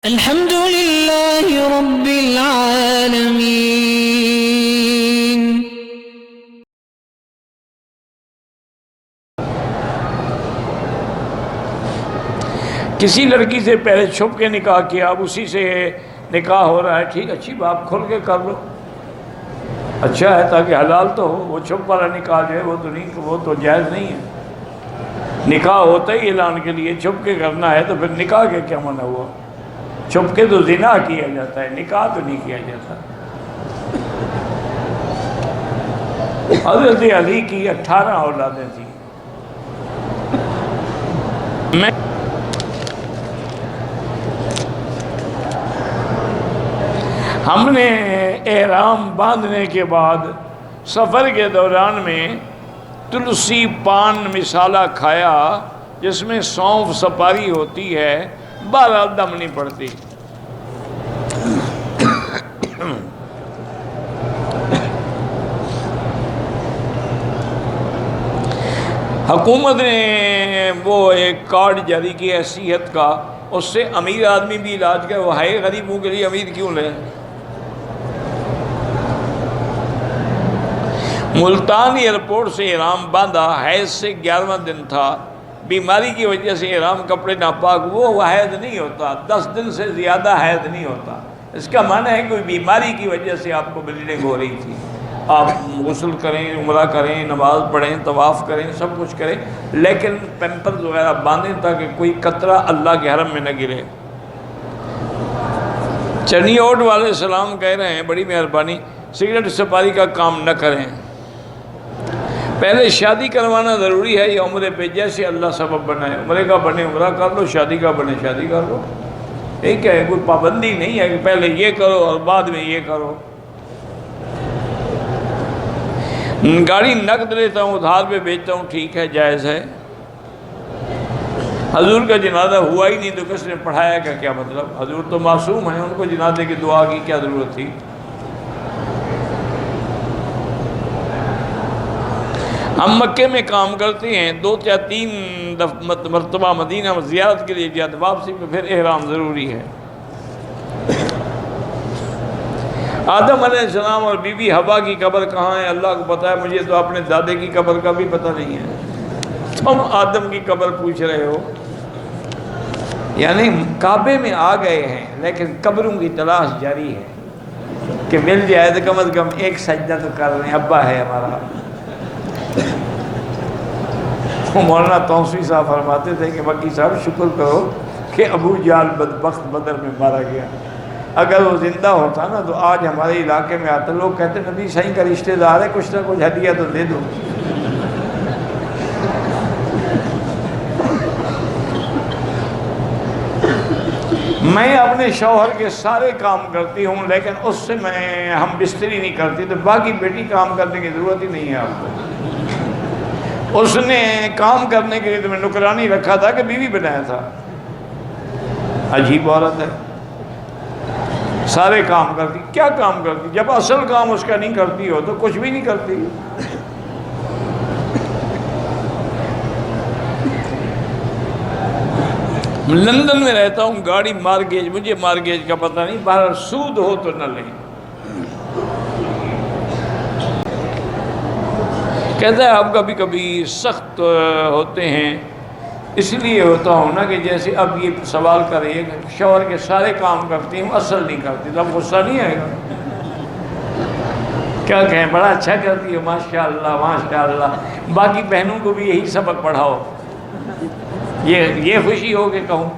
الحمد لله رب العالمين. کسی لڑکی سے پہلے چھپ کے نکاح کیا، اب اسی سے نکاح ہو رہا ہے، ٹھیک، اچھی بات، کھل کے کر لو، اچھا ہے، تاکہ حلال تو ہو۔ وہ چھپ والا نکاح جو ہے وہ تو جائز نہیں ہے۔ نکاح ہوتا ہی اعلان کے لیے، چھپ کے کرنا ہے تو پھر نکاح کے کیا منع ہوا؟ چھپ کے تو زنا کیا جاتا ہے، نکاح تو نہیں کیا جاتا۔ حضرت علی کی 18 اولادیں تھیں۔ ہم نے احرام باندھنے کے بعد سفر کے دوران میں تلسی پان مسالہ کھایا، جس میں سونف سپاری ہوتی ہے، بہرحال دم نہیں پڑتی۔ حکومت نے وہ ایک کارڈ جاری کیا ہے صحت کا، اس سے امیر آدمی بھی علاج کا، وہ ہے غریبوں کے لیے امیر کیوں لے؟ ملتان ایئرپورٹ سے احرام باندھا، حیض سے 11واں دن تھا، بیماری کی وجہ سے احرام کپڑے ناپاک، وہ حیض نہیں ہوتا، 10 دن سے زیادہ حیض نہیں ہوتا۔ اس کا معنی ہے کوئی بیماری کی وجہ سے آپ کو بلیڈنگ ہو رہی تھی، آپ غسل کریں، عمرہ کریں، نماز پڑھیں، طواف کریں، سب کچھ کریں، لیکن پیمپرز وغیرہ باندھیں تاکہ کوئی قطرہ اللہ کے حرم میں نہ گرے۔ چنی اوٹ والے سلام کہہ رہے ہیں، بڑی مہربانی، سگریٹ سپاری کا کام نہ کریں۔ پہلے شادی کروانا ضروری ہے یا عمرے پہ؟ جیسے اللہ سبب بنائے، عمرے کا بنے عمرہ کر لو، شادی کا بنے شادی کر لو، ٹھیک ہے، کوئی پابندی نہیں ہے کہ پہلے یہ کرو اور بعد میں یہ کرو۔ گاڑی نقد لیتا ہوں، ادھار پہ بیچتا ہوں، ٹھیک ہے، جائز ہے۔ حضور کا جنازہ ہوا ہی نہیں تو کس نے پڑھایا کا کیا مطلب؟ حضور تو معصوم ہیں، ان کو جنازے کی دعا کی کیا ضرورت تھی؟ ہم مکے میں کام کرتے ہیں، 2 یا 3 مرتبہ مدینہ زیارت کے لیے جاتے، واپسی میں پھر احرام ضروری ہے۔ آدم علیہ السلام اور بی بی حوا کی قبر کہاں ہے؟ اللہ کو پتہ ہے، مجھے تو اپنے دادے کی قبر کا بھی پتہ نہیں ہے، تم آدم کی قبر پوچھ رہے ہو؟ یعنی کعبے میں آ گئے ہیں لیکن قبروں کی تلاش جاری ہے کہ مل جائے تو کم از کم ایک سجدہ تو کر رہے ہیں، ابا ہے ہمارا۔ مولانا توسیع صاحب فرماتے تھے کہ مکی صاحب شکر کرو کہ ابو جہل بدبخت بدر میں مارا گیا، اگر وہ زندہ ہوتا نا تو آج ہمارے علاقے میں آتا، لوگ کہتے نبی صحیح کا رشتہ دار ہے، کچھ نہ کچھ ہدیہ تو دے دو۔ میں اپنے شوہر کے سارے کام کرتی ہوں، لیکن اس سے ہم بستری نہیں کرتی، تو باقی بیٹی کام کرنے کی ضرورت ہی نہیں ہے آپ کو۔ اس نے کام کرنے کے لیے تو میں نکرانی رکھا تھا کہ بیوی بنایا تھا۔ عجیب عورت ہے، سارے کام کرتی، کیا کام کرتی؟ جب اصل کام اس کا نہیں کرتی ہو تو کچھ بھی نہیں کرتی۔ لندن میں رہتا ہوں، گاڑی مارگیج، مجھے مارگیج کا پتہ نہیں، باہر سود ہو تو نہ لیں۔ کہتا ہے آپ کبھی کبھی سخت ہوتے ہیں، اس لیے ہوتا ہوں نا کہ جیسے اب یہ سوال کر رہی ہے کہ شوہر کے سارے کام کرتی ہوں، اصل نہیں کرتی، تو اب غصہ نہیں آئے گا؟ کیا کہیں، بڑا اچھا کرتی ہے، ماشاءاللہ ماشاءاللہ، باقی بہنوں کو بھی یہی سبق پڑھاؤ، یہ خوشی ہو کہ کہوں۔